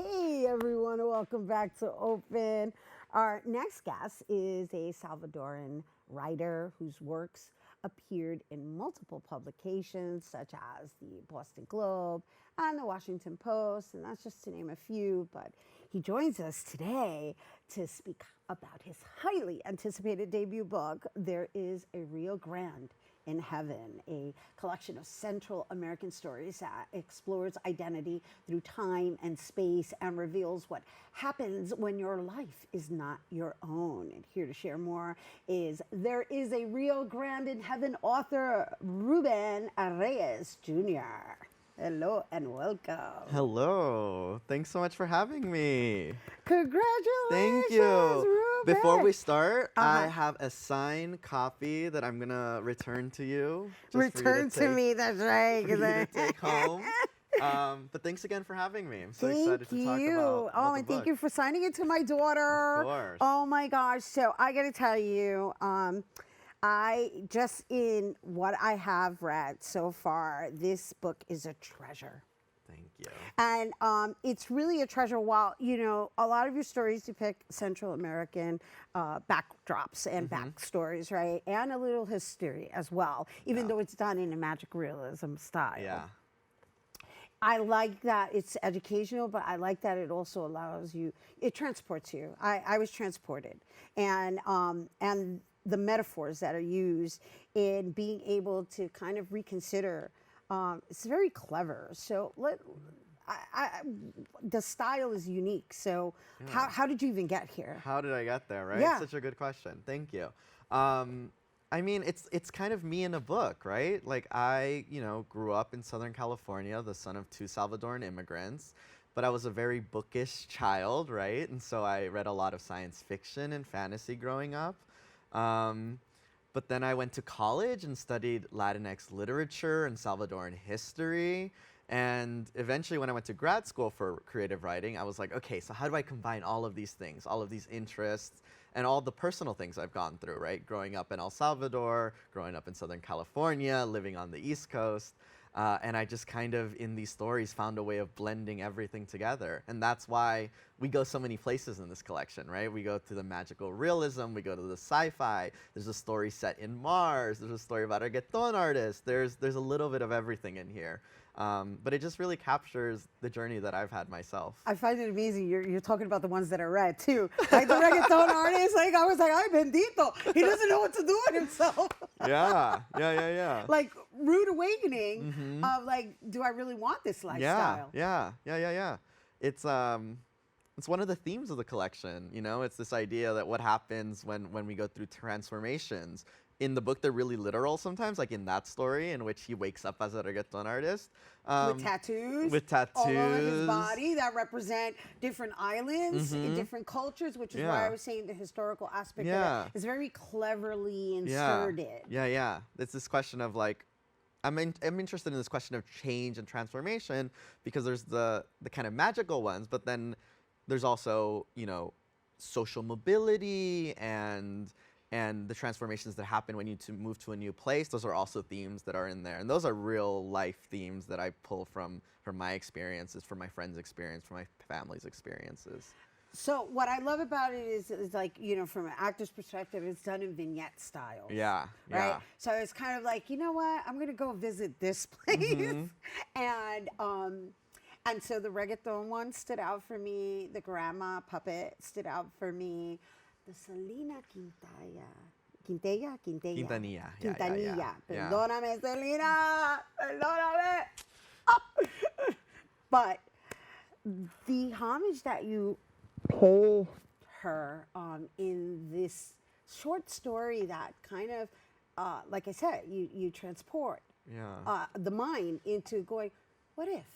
Hey everyone, welcome back to Open. Our next guest is a Salvadoran writer whose works appeared in multiple publications such as the Boston Globe and the Washington Post, and that's just to name a few. But he joins us today to speak about his highly anticipated debut book, There is a Rio Grande in Heaven, a collection of Central American stories that explores identity through time and space and reveals what happens when your life is not your own. And here to share more is There is a Rio Grande in Heaven author, Ruben Reyes Jr. Hello and welcome. Hello. Thanks so much for having me. Congratulations, Thank you. Ruben. Before we start, I have a signed copy that I'm going to return to you. Return to me, that's right. For you to take home. But thanks again for having me. I'm so excited to talk about Oh, the and book. thank you for signing it to my daughter. Of course. Oh my gosh. So I got to tell you, I just in what I have read so far, this book is a treasure. Thank you. And it's really a treasure. While, you know, a lot of your stories depict Central American backdrops and backstories, right? And a little history as well, even though it's done in a magic realism style. Yeah. I like that it's educational, but I like that it also allows you, it transports you. I was transported. And the metaphors that are used in being able to kind of reconsider, it's very clever. So the style is unique. So how did you even get here? How did I get there, right? Yeah. Such a good question. Thank you. I mean, it's kind of me in a book, right? Like I, grew up in Southern California, the son of two Salvadoran immigrants, but I was a very bookish child, right? And so I read a lot of science fiction and fantasy growing up. But then I went to college and studied Latinx literature and Salvadoran history. And eventually when I went to grad school for creative writing, I was like, okay, so how do I combine all of these things, all of these interests, and all the personal things I've gone through, right? Growing up in El Salvador, growing up in Southern California, living on the East Coast. And I just kind of, in these stories, found a way of blending everything together. And that's why we go so many places in this collection, right? We go to the magical realism, we go to the sci-fi, there's a story set in Mars, there's a story about a reggaeton artist, there's a little bit of everything in here. But it just really captures the journey that I've had myself. I find it amazing. You're talking about the ones that are read too. Like the reggaeton artist, like I was like, ay bendito. He doesn't know what to do with himself. Yeah. Like rude awakening of like, do I really want this lifestyle? Yeah. It's one of the themes of the collection. It's this idea that what happens when we go through transformations. In the book, they're really literal sometimes, like in that story in which he wakes up as a reggaeton artist. With tattoos. All over his body that represent different islands in different cultures, which is why I was saying the historical aspect of it is very cleverly inserted. Yeah. It's this question of like, I'm interested in this question of change and transformation because there's the kind of magical ones, but then there's also, social mobility and the transformations that happen when you move to a new place. Those are also themes that are in there. And those are real life themes that I pull from my experiences, from my friends' experience, from my family's experiences. So what I love about it is like, from an actor's perspective, it's done in vignette style. Yeah. Right? So it's kind of like, you know what? I'm going to go visit this place. And so the reggaeton one stood out for me. The grandma puppet stood out for me. The Selena Quintanilla. Yeah. Perdóname, Selena. Perdóname. But the homage that you pay her in this short story that kind of, like I said, you transport the mind into going, what if?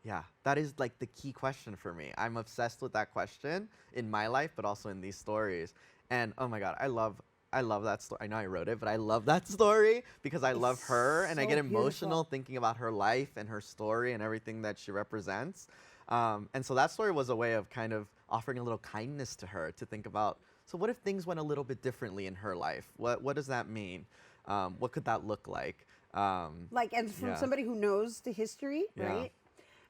Yeah, that is like the key question for me. I'm obsessed with that question in my life, but also in these stories. And oh my God, I love that story. I know I wrote it, but I love that story because I love her and I get emotional thinking about her life and her story and everything that she represents. And so that story was a way of kind of offering a little kindness to her to think about, so what if things went a little bit differently in her life? What does that mean? What could that look like? And from somebody who knows the history, right?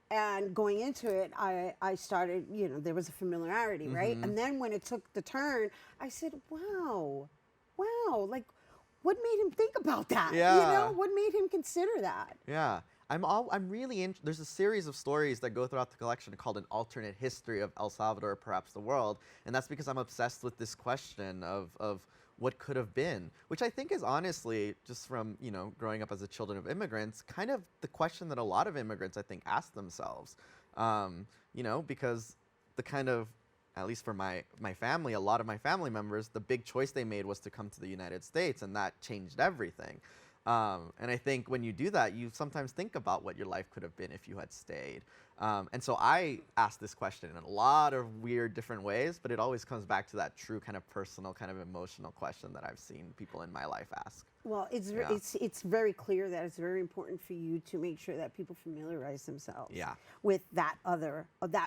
and going into it, I started, there was a familiarity, right? And then when it took the turn, I said, wow, like, what made him think about that? Yeah. What made him consider that? Yeah. I'm really there's a series of stories that go throughout the collection called An Alternate History of El Salvador, Perhaps the World, and that's because I'm obsessed with this question of what could have been, which I think is honestly, just from, growing up as a children of immigrants, kind of the question that a lot of immigrants, I think, ask themselves. Because the kind of, at least for my family, a lot of my family members, the big choice they made was to come to the United States, and that changed everything. And I think when you do that, you sometimes think about what your life could have been if you had stayed. And so I ask this question in a lot of weird different ways, but it always comes back to that true kind of personal, kind of emotional question that I've seen people in my life ask. Well, it's very clear that it's very important for you to make sure that people familiarize themselves with that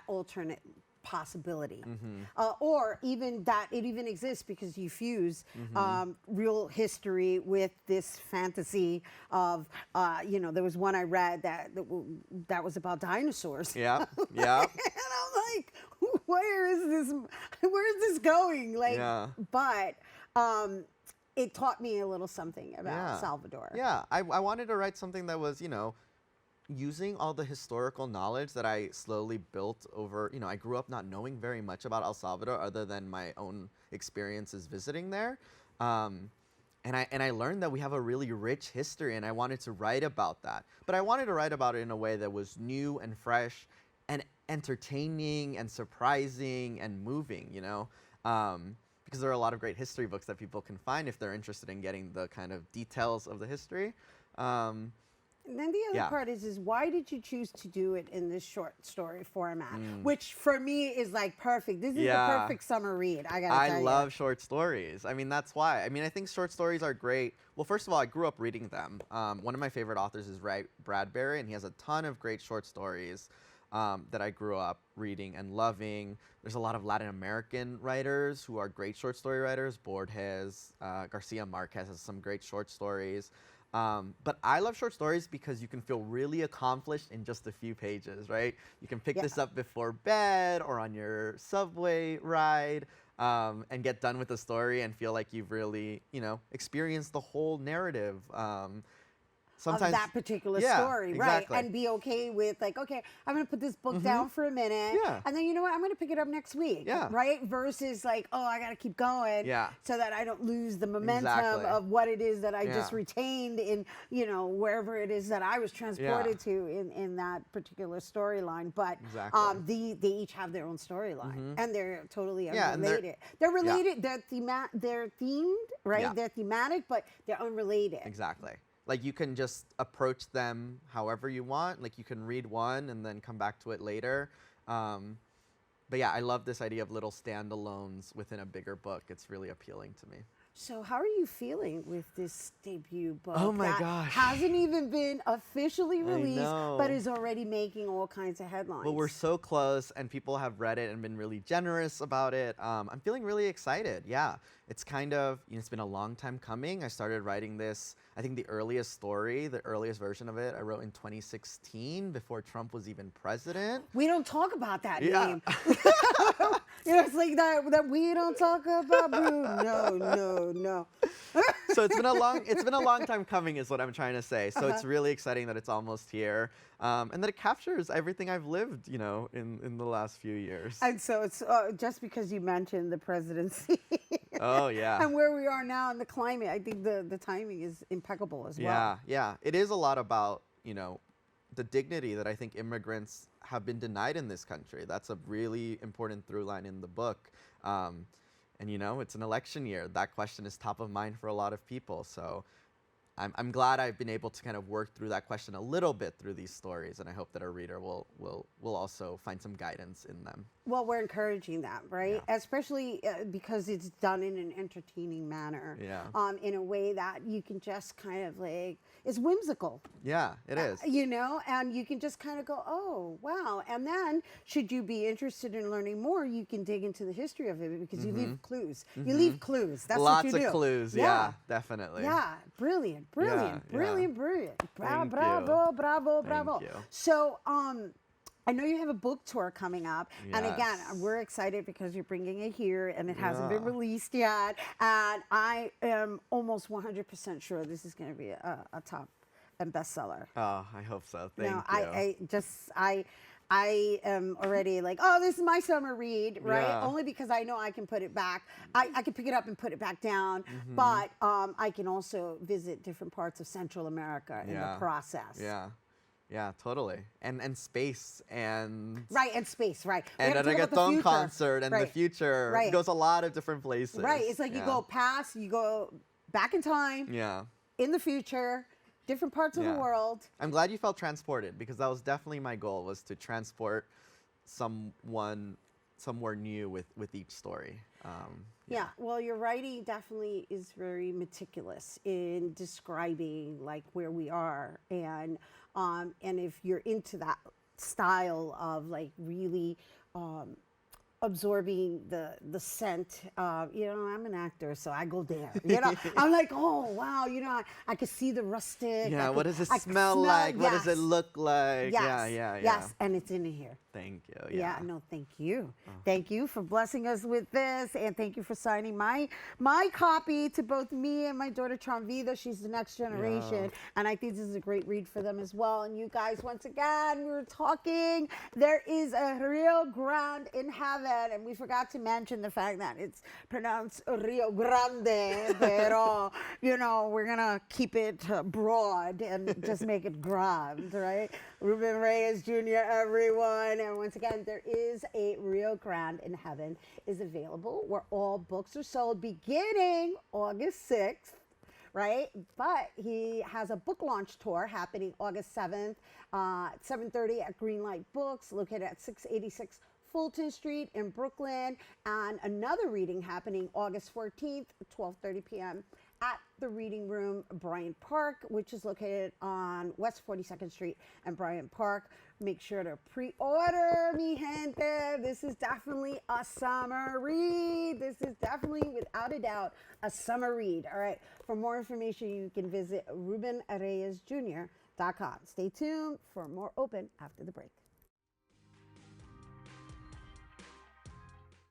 alternate possibility, or even that it even exists, because you fuse real history with this fantasy of, there was one I read that was about dinosaurs. Yeah. And I'm like, where is this going? But it taught me a little something about Salvador. Yeah, I wanted to write something that was, using all the historical knowledge that I slowly built over, I grew up not knowing very much about El Salvador other than my own experiences visiting there. And I learned that we have a really rich history, and I wanted to write about that. But I wanted to write about it in a way that was new and fresh and entertaining and surprising and moving, because there are a lot of great history books that people can find if they're interested in getting the kind of details of the history. And then the other part is why did you choose to do it in this short story format, which for me is like perfect. This is the perfect summer read. I gotta tell you. I love short stories. I mean, that's why. I mean, I think short stories are great. Well, first of all, I grew up reading them. One of my favorite authors is Ray Bradbury, and he has a ton of great short stories that I grew up reading and loving. There's a lot of Latin American writers who are great short story writers. Borges, Garcia Marquez has some great short stories. But I love short stories because you can feel really accomplished in just a few pages, right? You can pick this up before bed or on your subway ride, and get done with the story and feel like you've really, experienced the whole narrative. Sometimes, of that particular story, exactly. right? And be okay with like, okay, I'm going to put this book down for a minute, and then you know what, I'm going to pick it up next week, right? Versus like, oh, I got to keep going, so that I don't lose the momentum of what it is that I just retained in, wherever it is that I was transported to in that particular storyline. But they each have their own storyline, and they're totally unrelated. They're related. They're themed, right? They're thematic, but they're unrelated. Exactly. Like, you can just approach them however you want. Like, you can read one and then come back to it later. But yeah, I love this idea of little standalones within a bigger book. It's really appealing to me. So how are you feeling with this debut book? Oh my that gosh. Hasn't even been officially released, I know. but is already making all kinds of headlines. Well, we're so close, and people have read it and been really generous about it. I'm feeling really excited. Yeah, it's kind of, it's been a long time coming. I started writing this, I think the earliest version of it, I wrote in 2016 before Trump was even president. We don't talk about that name. It's like that we don't talk about boo. No. So it's been a long time coming, is what I'm trying to say. So it's really exciting that it's almost here, and that it captures everything I've lived, in the last few years. And so it's just because you mentioned the presidency. Oh yeah. And where we are now in the climate, I think the timing is impeccable as well. Yeah. It is a lot about, the dignity that I think immigrants have been denied in this country. That's a really important through line in the book. And it's an election year. That question is top of mind for a lot of people. So I'm glad I've been able to kind of work through that question a little bit through these stories, and I hope that our reader will also find some guidance in them. Well, we're encouraging that, right? Yeah. Especially because it's done in an entertaining manner. Yeah. In a way that you can just kind of like, it's whimsical. Yeah, it is. And you can just kind of go, oh, wow. And then, should you be interested in learning more, you can dig into the history of it, because you leave clues. You leave clues. That's what you do. Lots of clues. Yeah, definitely. Yeah, brilliant. Bravo. Thank you. Thank you. So, I know you have a book tour coming up, and again, Yes. we're excited because you're bringing it here, and it hasn't been Yeah. released yet. And I am almost 100% sure this is going to be a top and bestseller. Oh, I hope so. No, Thank you. I am already like, oh, this is my summer read, right? Yeah. Only because I know I can put it back. I can pick it up and put it back down, Mm-hmm. but I can also visit different parts of Central America in the Yeah. process. Yeah. Yeah, totally. And space and Right, and space, right. We and gotta a talk about the reggaeton future. concert and the Right, future. right. It goes a lot of different places. Right, it's like you Yeah. go past, you go back in time, Yeah. in the future, different parts of the Yeah. world. I'm glad you felt transported because that was definitely my goal, was to transport someone somewhere new with each story. Yeah, well, your writing definitely is very meticulous in describing like where we are, and if you're into that style of like really absorbing the scent. You know, I'm an actor, so I go there. You know, I'm like, oh wow, you know, I could see the rustic. Yeah, what does it I could smell like? What does it yes, look like? Yes, Yeah. yes, and it's in here. Thank you. Yeah, Yeah. no, thank you. Thank you for blessing us with this, and thank you for signing my copy to both me and my daughter Tranvida. She's the next generation, Yeah. and I think this is a great read for them as well. And you guys, once again, we were talking. There is a Rio Grande in heaven, and we forgot to mention the fact that it's pronounced Rio Grande, pero you know we're gonna keep it broad and just make it grand, right? Ruben Reyes Jr. Everyone. And once again, there is a Rio Grande in Heaven is available where all books are sold beginning August 6th, right? But he has a book launch tour happening August 7th at 7:30 at Greenlight Books, located at 686 Fulton Street in Brooklyn, and another reading happening August 14th, 12:30 p.m. at the Reading Room Bryant Park, which is located on West 42nd Street and Bryant Park. Make sure to pre-order, mi gente. This is definitely a summer read. This is definitely, without a doubt, a summer read. All right. For more information, you can visit RubenReyesJr.com. Stay tuned for more Open after the break.